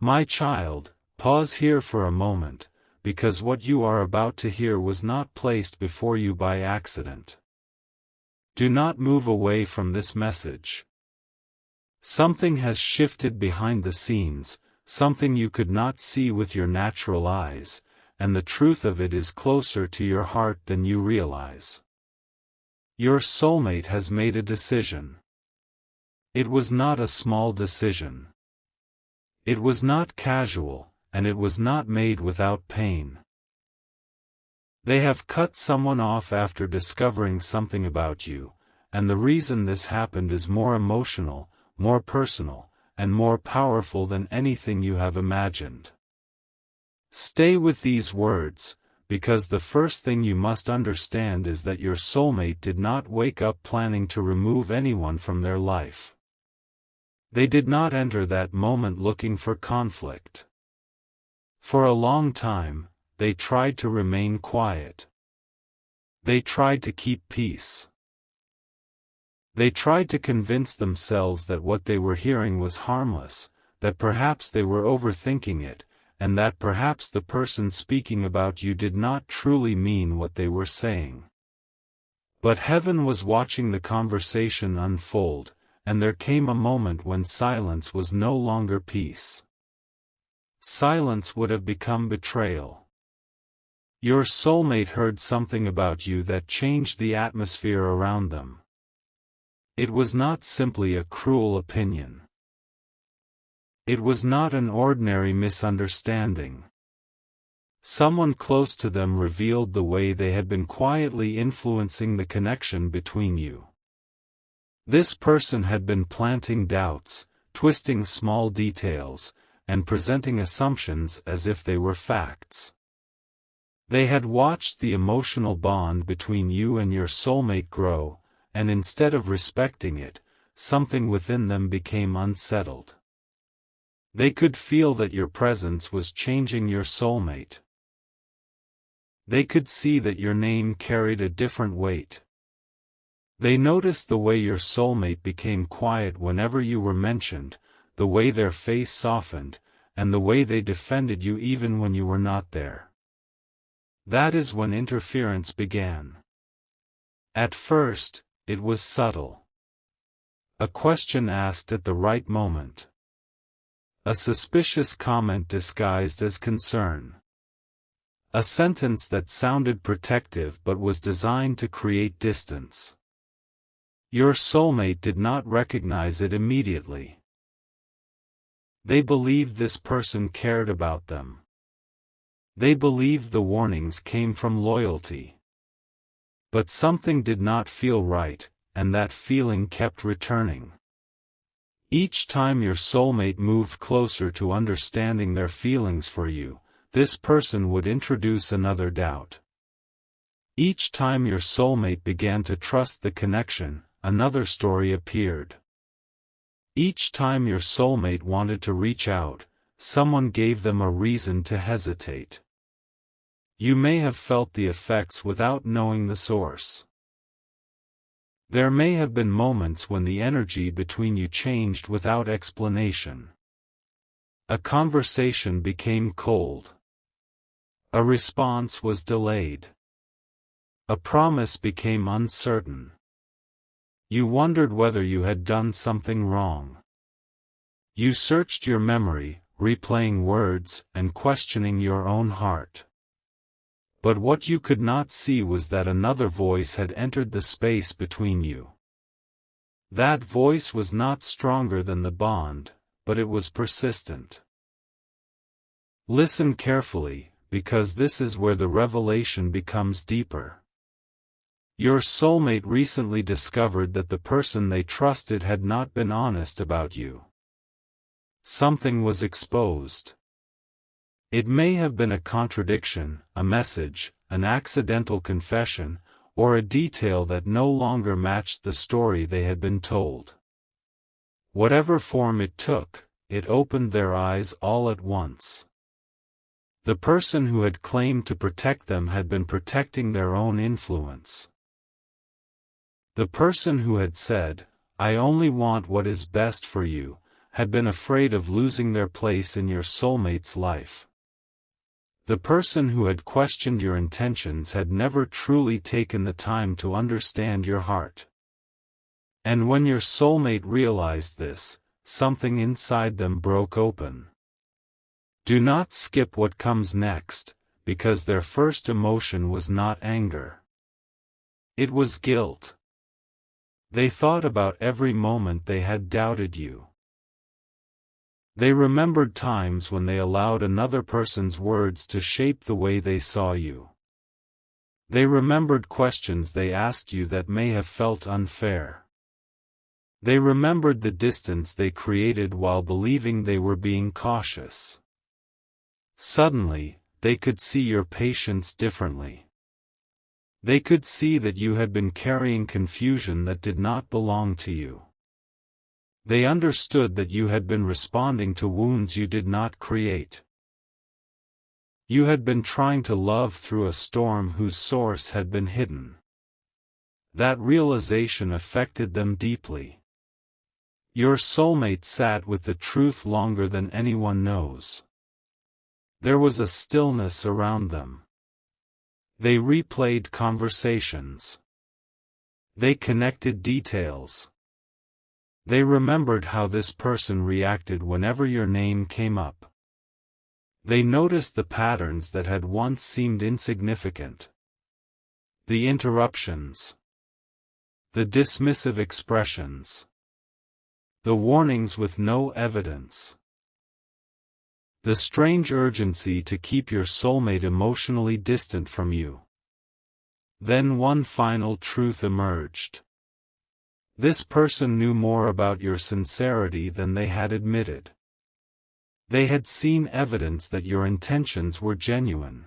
My child, pause here for a moment, because what you are about to hear was not placed before you by accident. Do not move away from this message. Something has shifted behind the scenes, something you could not see with your natural eyes, and the truth of it is closer to your heart than you realize. Your soulmate has made a decision. It was not a small decision. It was not casual, and it was not made without pain. They have cut someone off after discovering something about you, and the reason this happened is more emotional, more personal, and more powerful than anything you have imagined. Stay with these words, because the first thing you must understand is that your soulmate did not wake up planning to remove anyone from their life. They did not enter that moment looking for conflict. For a long time, they tried to remain quiet. They tried to keep peace. They tried to convince themselves that what they were hearing was harmless, that perhaps they were overthinking it, and that perhaps the person speaking about you did not truly mean what they were saying. But heaven was watching the conversation unfold, and there came a moment when silence was no longer peace. Silence would have become betrayal. Your soulmate heard something about you that changed the atmosphere around them. It was not simply a cruel opinion. It was not an ordinary misunderstanding. Someone close to them revealed the way they had been quietly influencing the connection between you. This person had been planting doubts, twisting small details, and presenting assumptions as if they were facts. They had watched the emotional bond between you and your soulmate grow, and instead of respecting it, something within them became unsettled. They could feel that your presence was changing your soulmate. They could see that your name carried a different weight. They noticed the way your soulmate became quiet whenever you were mentioned, the way their face softened, and the way they defended you even when you were not there. That is when interference began. At first, it was subtle. A question asked at the right moment. A suspicious comment disguised as concern. A sentence that sounded protective but was designed to create distance. Your soulmate did not recognize it immediately. They believed this person cared about them. They believed the warnings came from loyalty. But something did not feel right, and that feeling kept returning. Each time your soulmate moved closer to understanding their feelings for you, this person would introduce another doubt. Each time your soulmate began to trust the connection, another story appeared. Each time your soulmate wanted to reach out, someone gave them a reason to hesitate. You may have felt the effects without knowing the source. There may have been moments when the energy between you changed without explanation. A conversation became cold. A response was delayed. A promise became uncertain. You wondered whether you had done something wrong. You searched your memory, replaying words and questioning your own heart. But what you could not see was that another voice had entered the space between you. That voice was not stronger than the bond, but it was persistent. Listen carefully, because this is where the revelation becomes deeper. Your soulmate recently discovered that the person they trusted had not been honest about you. Something was exposed. It may have been a contradiction, a message, an accidental confession, or a detail that no longer matched the story they had been told. Whatever form it took, it opened their eyes all at once. The person who had claimed to protect them had been protecting their own influence. The person who had said, "I only want what is best for you," had been afraid of losing their place in your soulmate's life. The person who had questioned your intentions had never truly taken the time to understand your heart. And when your soulmate realized this, something inside them broke open. Do not skip what comes next, because their first emotion was not anger. It was guilt. They thought about every moment they had doubted you. They remembered times when they allowed another person's words to shape the way they saw you. They remembered questions they asked you that may have felt unfair. They remembered the distance they created while believing they were being cautious. Suddenly, they could see your patience differently. They could see that you had been carrying confusion that did not belong to you. They understood that you had been responding to wounds you did not create. You had been trying to love through a storm whose source had been hidden. That realization affected them deeply. Your soulmate sat with the truth longer than anyone knows. There was a stillness around them. They replayed conversations. They connected details. They remembered how this person reacted whenever your name came up. They noticed the patterns that had once seemed insignificant. The interruptions. The dismissive expressions. The warnings with no evidence. The strange urgency to keep your soulmate emotionally distant from you. Then one final truth emerged. This person knew more about your sincerity than they had admitted. They had seen evidence that your intentions were genuine.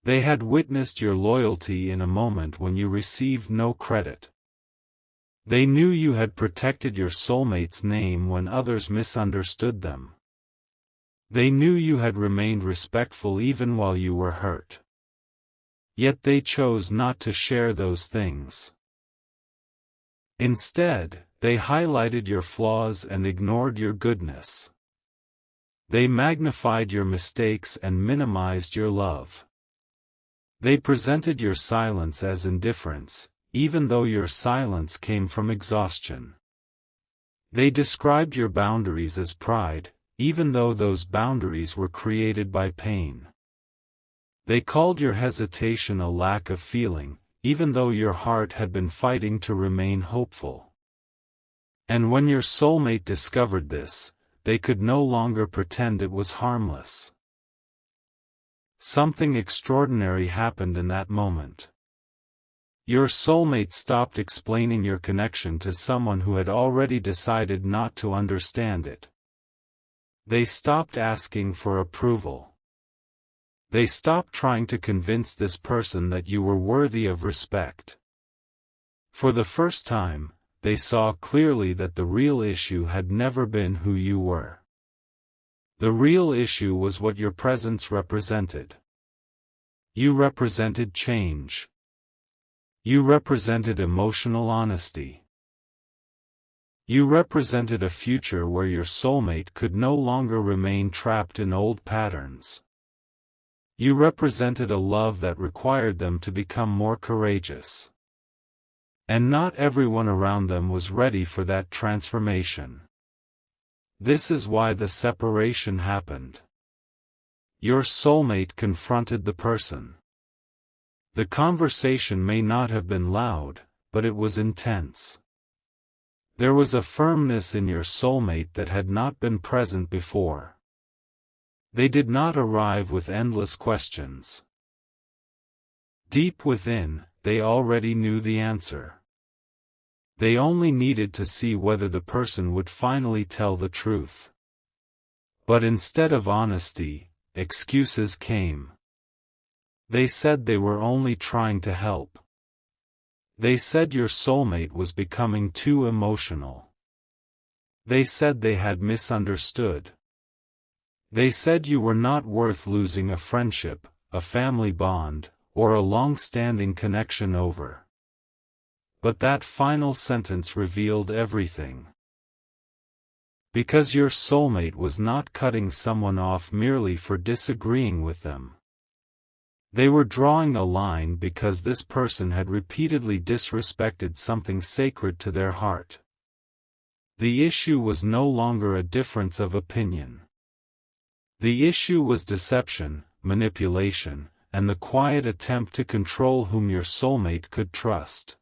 They had witnessed your loyalty in a moment when you received no credit. They knew you had protected your soulmate's name when others misunderstood them. They knew you had remained respectful even while you were hurt. Yet they chose not to share those things. Instead, they highlighted your flaws and ignored your goodness. They magnified your mistakes and minimized your love. They presented your silence as indifference, even though your silence came from exhaustion. They described your boundaries as pride, even though those boundaries were created by pain. They called your hesitation a lack of feeling, even though your heart had been fighting to remain hopeful. And when your soulmate discovered this, they could no longer pretend it was harmless. Something extraordinary happened in that moment. Your soulmate stopped explaining your connection to someone who had already decided not to understand it. They stopped asking for approval. They stopped trying to convince this person that you were worthy of respect. For the first time, they saw clearly that the real issue had never been who you were. The real issue was what your presence represented. You represented change. You represented emotional honesty. You represented a future where your soulmate could no longer remain trapped in old patterns. You represented a love that required them to become more courageous. And not everyone around them was ready for that transformation. This is why the separation happened. Your soulmate confronted the person. The conversation may not have been loud, but it was intense. There was a firmness in your soulmate that had not been present before. They did not arrive with endless questions. Deep within, they already knew the answer. They only needed to see whether the person would finally tell the truth. But instead of honesty, excuses came. They said they were only trying to help. They said your soulmate was becoming too emotional. They said they had misunderstood. They said you were not worth losing a friendship, a family bond, or a long-standing connection over. But that final sentence revealed everything. Because your soulmate was not cutting someone off merely for disagreeing with them. They were drawing a line because this person had repeatedly disrespected something sacred to their heart. The issue was no longer a difference of opinion. The issue was deception, manipulation, and the quiet attempt to control whom your soulmate could trust.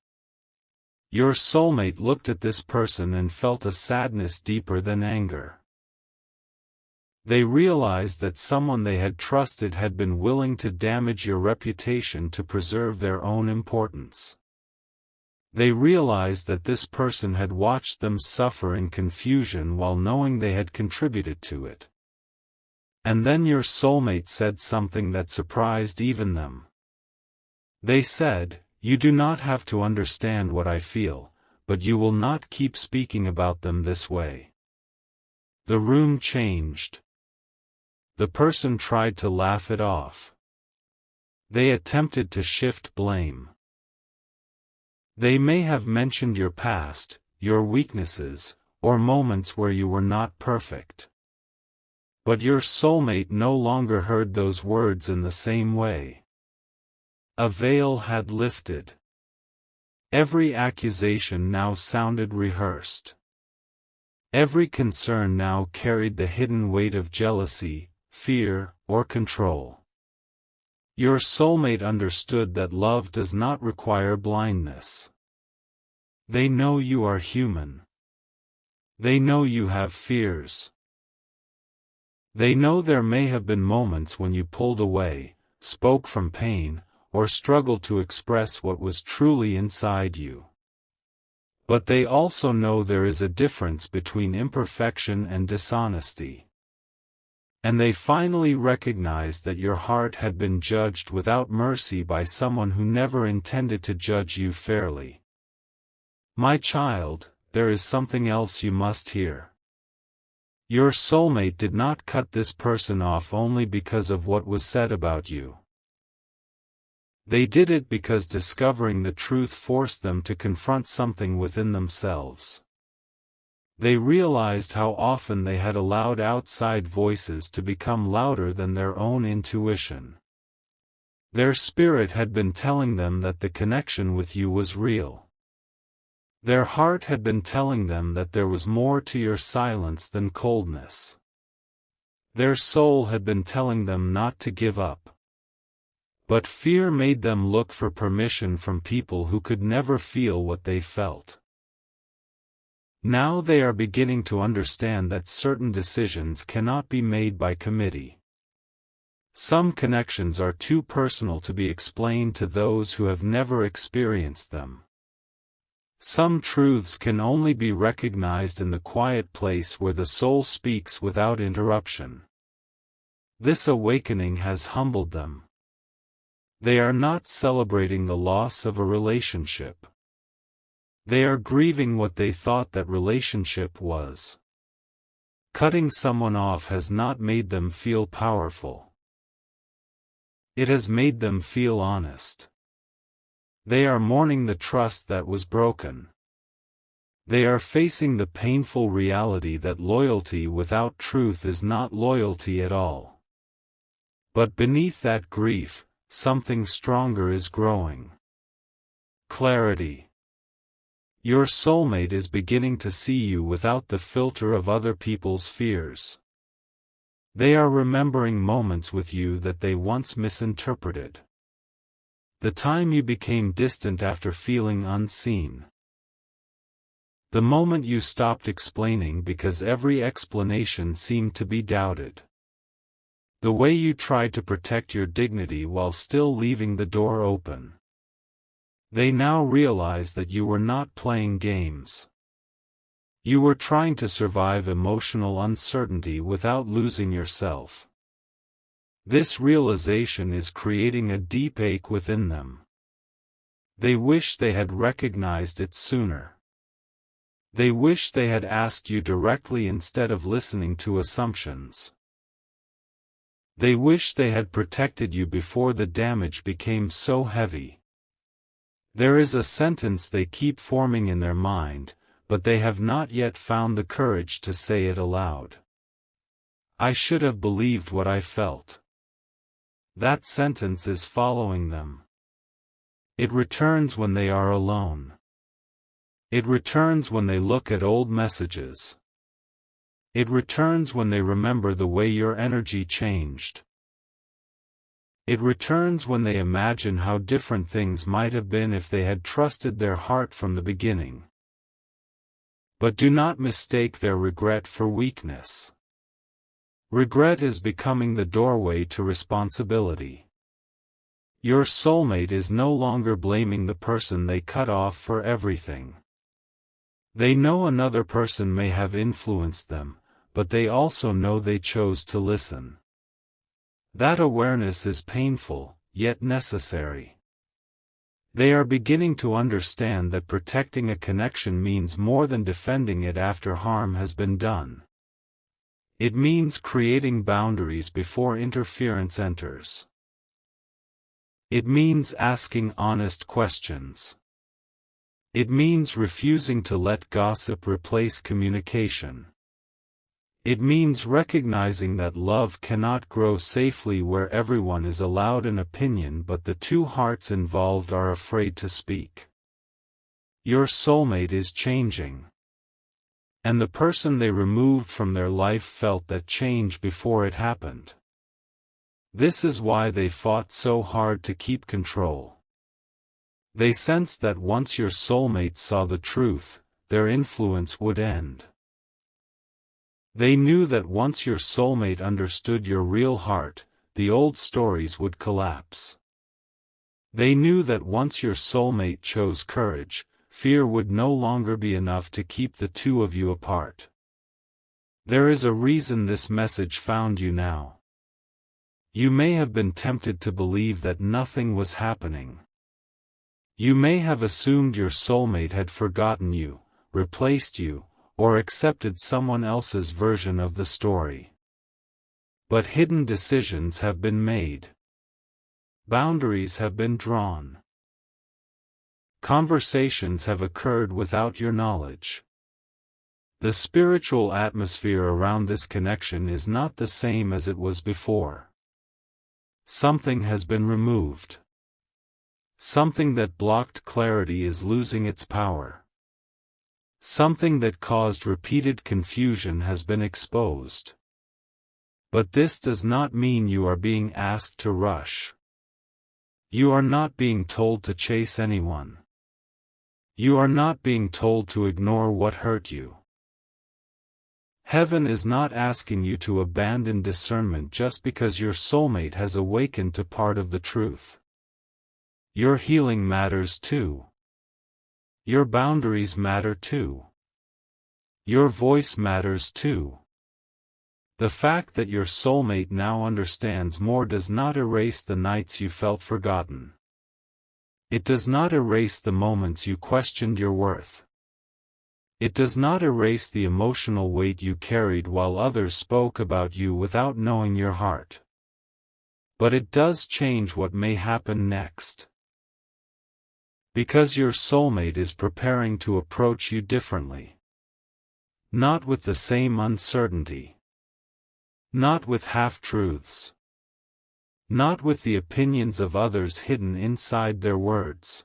Your soulmate looked at this person and felt a sadness deeper than anger. They realized that someone they had trusted had been willing to damage your reputation to preserve their own importance. They realized that this person had watched them suffer in confusion while knowing they had contributed to it. And then your soulmate said something that surprised even them. They said, "You do not have to understand what I feel, but you will not keep speaking about them this way." The room changed. The person tried to laugh it off. They attempted to shift blame. They may have mentioned your past, your weaknesses, or moments where you were not perfect. But your soulmate no longer heard those words in the same way. A veil had lifted. Every accusation now sounded rehearsed. Every concern now carried the hidden weight of jealousy, fear, or control. Your soulmate understood that love does not require blindness. They know you are human. They know you have fears. They know there may have been moments when you pulled away, spoke from pain, or struggled to express what was truly inside you. But they also know there is a difference between imperfection and dishonesty. And they finally recognized that your heart had been judged without mercy by someone who never intended to judge you fairly. My child, there is something else you must hear. Your soulmate did not cut this person off only because of what was said about you. They did it because discovering the truth forced them to confront something within themselves. They realized how often they had allowed outside voices to become louder than their own intuition. Their spirit had been telling them that the connection with you was real. Their heart had been telling them that there was more to your silence than coldness. Their soul had been telling them not to give up. But fear made them look for permission from people who could never feel what they felt. Now they are beginning to understand that certain decisions cannot be made by committee. Some connections are too personal to be explained to those who have never experienced them. Some truths can only be recognized in the quiet place where the soul speaks without interruption. This awakening has humbled them. They are not celebrating the loss of a relationship. They are grieving what they thought that relationship was. Cutting someone off has not made them feel powerful. It has made them feel honest. They are mourning the trust that was broken. They are facing the painful reality that loyalty without truth is not loyalty at all. But beneath that grief, something stronger is growing. Clarity. Your soulmate is beginning to see you without the filter of other people's fears. They are remembering moments with you that they once misinterpreted. The time you became distant after feeling unseen. The moment you stopped explaining because every explanation seemed to be doubted. The way you tried to protect your dignity while still leaving the door open. They now realize that you were not playing games. You were trying to survive emotional uncertainty without losing yourself. This realization is creating a deep ache within them. They wish they had recognized it sooner. They wish they had asked you directly instead of listening to assumptions. They wish they had protected you before the damage became so heavy. There is a sentence they keep forming in their mind, but they have not yet found the courage to say it aloud. I should have believed what I felt. That sentence is following them. It returns when they are alone. It returns when they look at old messages. It returns when they remember the way your energy changed. It returns when they imagine how different things might have been if they had trusted their heart from the beginning. But do not mistake their regret for weakness. Regret is becoming the doorway to responsibility. Your soulmate is no longer blaming the person they cut off for everything. They know another person may have influenced them, but they also know they chose to listen. That awareness is painful, yet necessary. They are beginning to understand that protecting a connection means more than defending it after harm has been done. It means creating boundaries before interference enters. It means asking honest questions. It means refusing to let gossip replace communication. It means recognizing that love cannot grow safely where everyone is allowed an opinion but the two hearts involved are afraid to speak. Your soulmate is changing. And the person they removed from their life felt that change before it happened. This is why they fought so hard to keep control. They sensed that once your soulmate saw the truth, their influence would end. They knew that once your soulmate understood your real heart, the old stories would collapse. They knew that once your soulmate chose courage, fear would no longer be enough to keep the two of you apart. There is a reason this message found you now. You may have been tempted to believe that nothing was happening. You may have assumed your soulmate had forgotten you, replaced you, or accepted someone else's version of the story. But hidden decisions have been made. Boundaries have been drawn. Conversations have occurred without your knowledge. The spiritual atmosphere around this connection is not the same as it was before. Something has been removed. Something that blocked clarity is losing its power. Something that caused repeated confusion has been exposed. But this does not mean you are being asked to rush. You are not being told to chase anyone. You are not being told to ignore what hurt you. Heaven is not asking you to abandon discernment just because your soulmate has awakened to part of the truth. Your healing matters too. Your boundaries matter too. Your voice matters too. The fact that your soulmate now understands more does not erase the nights you felt forgotten. It does not erase the moments you questioned your worth. It does not erase the emotional weight you carried while others spoke about you without knowing your heart. But it does change what may happen next. Because your soulmate is preparing to approach you differently. Not with the same uncertainty. Not with half-truths. Not with the opinions of others hidden inside their words.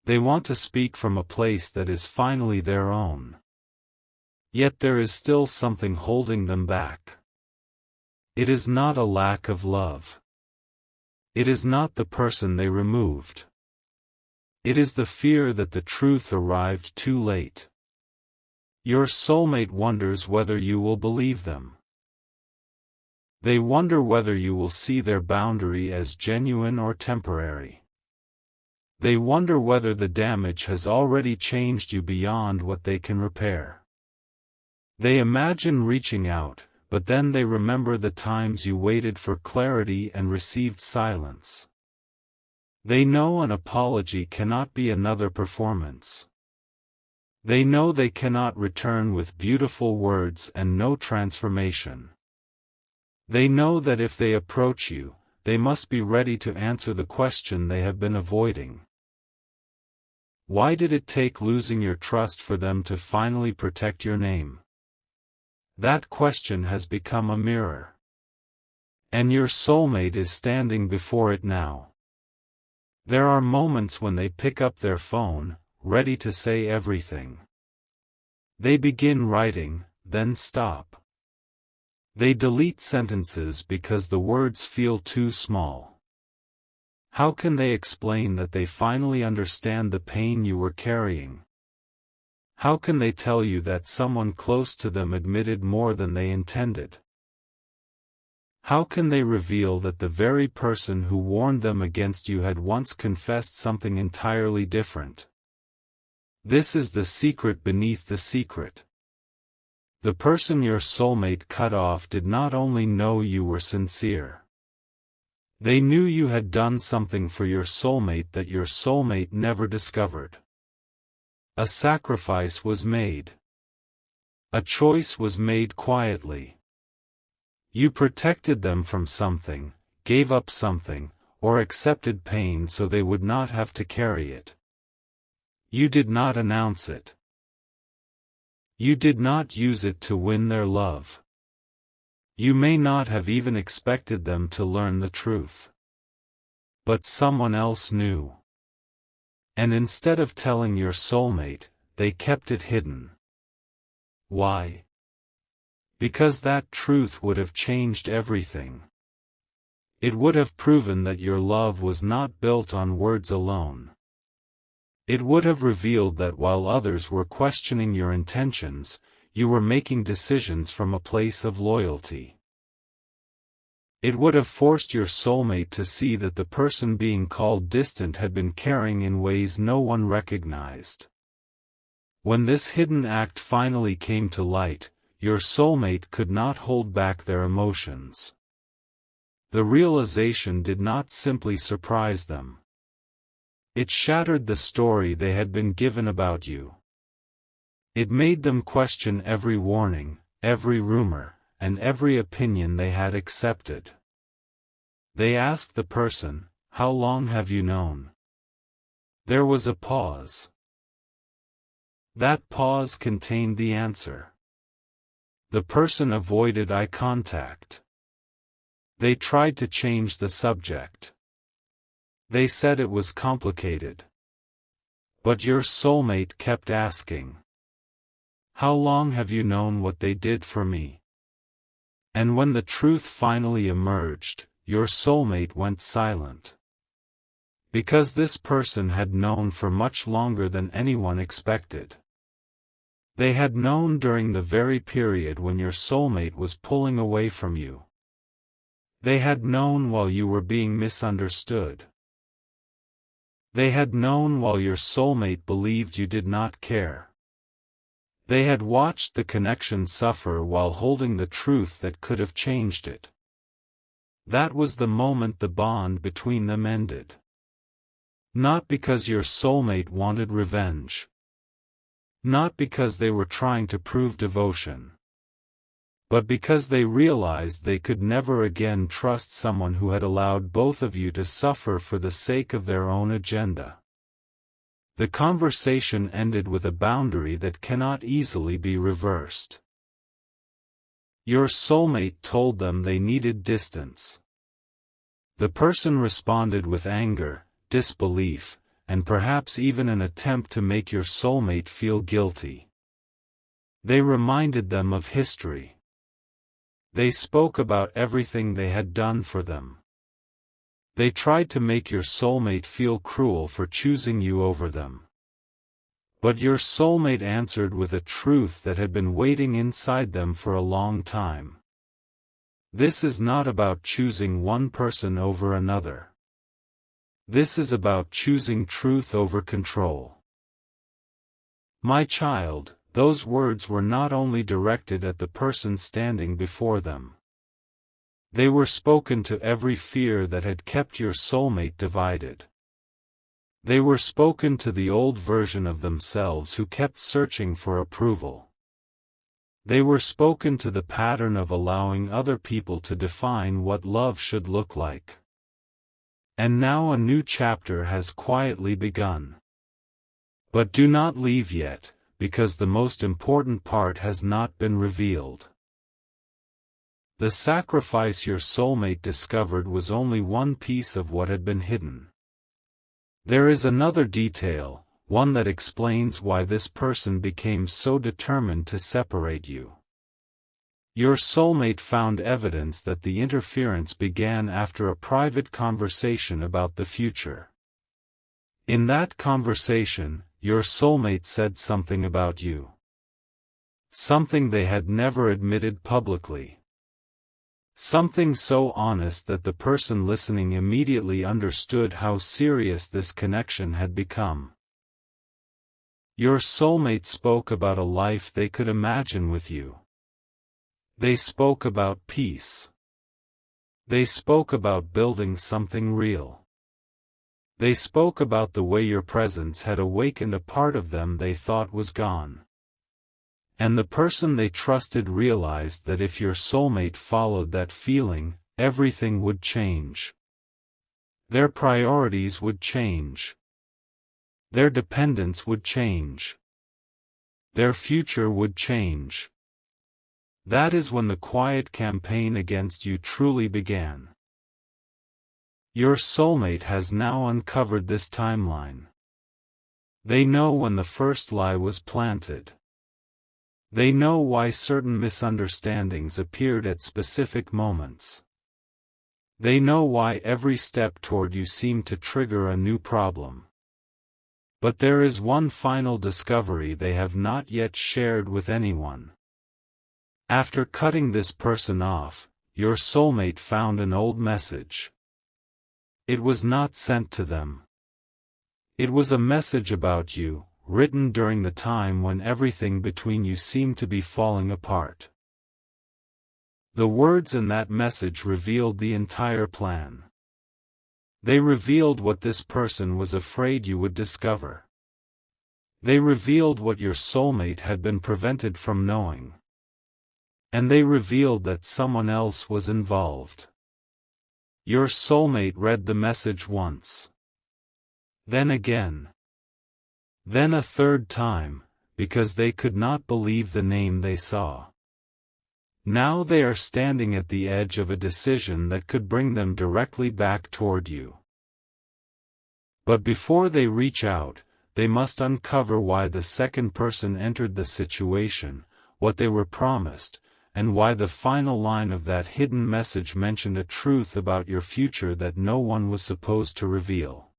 They want to speak from a place that is finally their own. Yet there is still something holding them back. It is not a lack of love. It is not the person they removed. It is the fear that the truth arrived too late. Your soulmate wonders whether you will believe them. They wonder whether you will see their boundary as genuine or temporary. They wonder whether the damage has already changed you beyond what they can repair. They imagine reaching out, but then they remember the times you waited for clarity and received silence. They know an apology cannot be another performance. They know they cannot return with beautiful words and no transformation. They know that if they approach you, they must be ready to answer the question they have been avoiding. Why did it take losing your trust for them to finally protect your name? That question has become a mirror. And your soulmate is standing before it now. There are moments when they pick up their phone, ready to say everything. They begin writing, then stop. They delete sentences because the words feel too small. How can they explain that they finally understand the pain you were carrying? How can they tell you that someone close to them admitted more than they intended? How can they reveal that the very person who warned them against you had once confessed something entirely different? This is the secret beneath the secret. The person your soulmate cut off did not only know you were sincere. They knew you had done something for your soulmate that your soulmate never discovered. A sacrifice was made. A choice was made quietly. You protected them from something, gave up something, or accepted pain so they would not have to carry it. You did not announce it. You did not use it to win their love. You may not have even expected them to learn the truth. But someone else knew. And instead of telling your soulmate, they kept it hidden. Why? Because that truth would have changed everything. It would have proven that your love was not built on words alone. It would have revealed that while others were questioning your intentions, you were making decisions from a place of loyalty. It would have forced your soulmate to see that the person being called distant had been caring in ways no one recognized. When this hidden act finally came to light, your soulmate could not hold back their emotions. The realization did not simply surprise them. It shattered the story they had been given about you. It made them question every warning, every rumor, and every opinion they had accepted. They asked the person, "How long have you known?" There was a pause. That pause contained the answer. The person avoided eye contact. They tried to change the subject. They said it was complicated. But your soulmate kept asking, "How long have you known what they did for me?" And when the truth finally emerged, your soulmate went silent. Because this person had known for much longer than anyone expected. They had known during the very period when your soulmate was pulling away from you. They had known while you were being misunderstood. They had known while your soulmate believed you did not care. They had watched the connection suffer while holding the truth that could have changed it. That was the moment the bond between them ended. Not because your soulmate wanted revenge. Not because they were trying to prove devotion. But because they realized they could never again trust someone who had allowed both of you to suffer for the sake of their own agenda. The conversation ended with a boundary that cannot easily be reversed. Your soulmate told them they needed distance. The person responded with anger, disbelief, and perhaps even an attempt to make your soulmate feel guilty. They reminded them of history. They spoke about everything they had done for them. They tried to make your soulmate feel cruel for choosing you over them. But your soulmate answered with a truth that had been waiting inside them for a long time. This is not about choosing one person over another. This is about choosing truth over control. My child, those words were not only directed at the person standing before them. They were spoken to every fear that had kept your soulmate divided. They were spoken to the old version of themselves who kept searching for approval. They were spoken to the pattern of allowing other people to define what love should look like. And now a new chapter has quietly begun. But do not leave yet, because the most important part has not been revealed. The sacrifice your soulmate discovered was only one piece of what had been hidden. There is another detail, one that explains why this person became so determined to separate you. Your soulmate found evidence that the interference began after a private conversation about the future. In that conversation, your soulmate said something about you. Something they had never admitted publicly. Something so honest that the person listening immediately understood how serious this connection had become. Your soulmate spoke about a life they could imagine with you. They spoke about peace. They spoke about building something real. They spoke about the way your presence had awakened a part of them they thought was gone. And the person they trusted realized that if your soulmate followed that feeling, everything would change. Their priorities would change. Their dependence would change. Their future would change. That is when the quiet campaign against you truly began. Your soulmate has now uncovered this timeline. They know when the first lie was planted. They know why certain misunderstandings appeared at specific moments. They know why every step toward you seemed to trigger a new problem. But there is one final discovery they have not yet shared with anyone. After cutting this person off, your soulmate found an old message. It was not sent to them. It was a message about you, written during the time when everything between you seemed to be falling apart. The words in that message revealed the entire plan. They revealed what this person was afraid you would discover. They revealed what your soulmate had been prevented from knowing. And they revealed that someone else was involved. Your soulmate read the message once. Then again. Then a third time, because they could not believe the name they saw. Now they are standing at the edge of a decision that could bring them directly back toward you. But before they reach out, they must uncover why the second person entered the situation, what they were promised, and why the final line of that hidden message mentioned a truth about your future that no one was supposed to reveal.